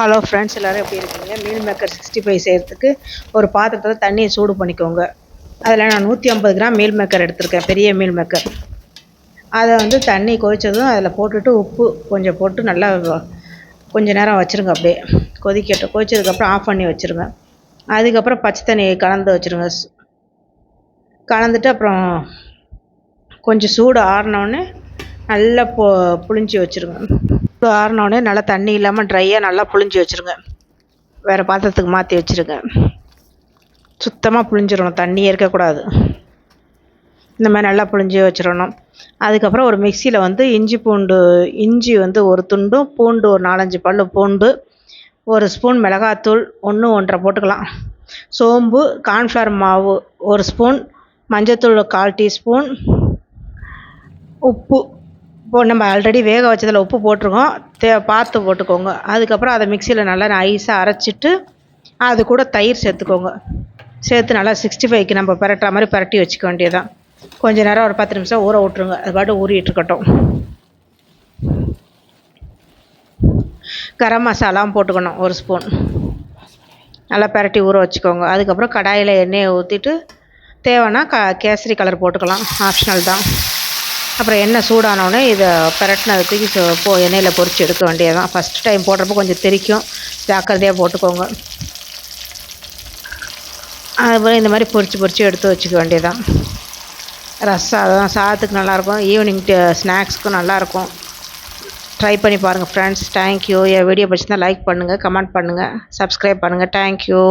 Hello friends, எல்லோரும் எப்படி இருக்கீங்க? மீல் மேக்கர் 65 செய்கிறதுக்கு ஒரு பாத்திரத்தில் தண்ணியை சூடு பண்ணிக்கோங்க. அதில் நான் 150 கிராம் மீல் மேக்கர் எடுத்திருக்கேன், பெரிய மீல் மேக்கர். அதை வந்து தண்ணி கொதித்ததும் அதில் போட்டுட்டு உப்பு கொஞ்சம் போட்டு நல்லா கொஞ்சம் நேரம் வச்சுருங்க. அப்படியே கொதிக்கட்டும். கொதிச்சதுக்கப்புறம் ஆஃப் பண்ணி வச்சுருங்க. அதுக்கப்புறம் பச்சை தண்ணியை கலந்து வச்சுருங்க. கலந்துட்டு அப்புறம் கொஞ்சம் சூடு ஆறினோடனே நல்லா புழிஞ்சி வச்சுருங்க. ஆறினோடனே நல்லா தண்ணி இல்லாமல் ட்ரையாக நல்லா புழிஞ்சி வச்சுருங்க. வேறு பாத்திரத்துக்கு மாற்றி வச்சுருங்க. சுத்தமாக புழிஞ்சிடணும், தண்ணியே இருக்கக்கூடாது. இந்த மாதிரி நல்லா புழிஞ்சி வச்சிடணும். அதுக்கப்புறம் ஒரு மிக்சியில் வந்து இஞ்சி வந்து ஒரு துண்டும், பூண்டு ஒரு 4-5 பல் பூண்டு, ஒரு ஸ்பூன் மிளகாத்தூள் 1 1/2 போட்டுக்கலாம், சோம்பு, கார்ன்ஃப்ளவர் மாவு 1 ஸ்பூன், மஞ்சத்தூள் 1/4 டீஸ்பூன், உப்பு. இப்போது நம்ம ஆல்ரெடி வேக வச்சதில் உப்பு போட்டிருக்கோம், பார்த்து போட்டுக்கோங்க. அதுக்கப்புறம் அதை மிக்சியில் நல்லா நைஸாக அரைச்சிட்டு அது கூட தயிர் சேர்த்துக்கோங்க. சேர்த்து நல்லா 65க்கு நம்ம பரட்டுற மாதிரி பரட்டி வச்சுக்க வேண்டியதுதான். கொஞ்சம் நேரம் ஒரு 10 நிமிஷம் ஊற விட்ருங்க. அது பாட்டு ஊறிட்டு இருக்கட்டும். கரம் மசாலாவும் போட்டுக்கணும் 1 ஸ்பூன். நல்லா பரட்டி ஊற வச்சுக்கோங்க. அதுக்கப்புறம் கடாயில் எண்ணெயை ஊற்றிட்டு தேவைன்னா கேசரி கலர் போட்டுக்கலாம், ஆப்ஷனல் தான். அப்புறம் எண்ணெய் சூடானோடனே இதை பரட்டினதை தூக்கி எண்ணெயில் பொரித்து எடுக்க வேண்டியதுதான். ஃபஸ்ட் டைம் போடுறப்போ கொஞ்சம் தெரிக்கும், ஜாக்கிரதையாக போட்டுக்கோங்க. அதுபோல் இந்த மாதிரி பொரித்து எடுத்து வச்சுக்க வேண்டியதுதான். சாதத்துக்கு நல்லாயிருக்கும், ஈவினிங் ஸ்நாக்ஸுக்கும் நல்லாயிருக்கும். ட்ரை பண்ணி பாருங்கள் ஃப்ரெண்ட்ஸ். தேங்க்யூ. என் வீடியோ பிடிச்சிருந்தா லைக் பண்ணுங்கள், கமெண்ட் பண்ணுங்கள், சப்ஸ்கிரைப் பண்ணுங்கள். தேங்க்யூ.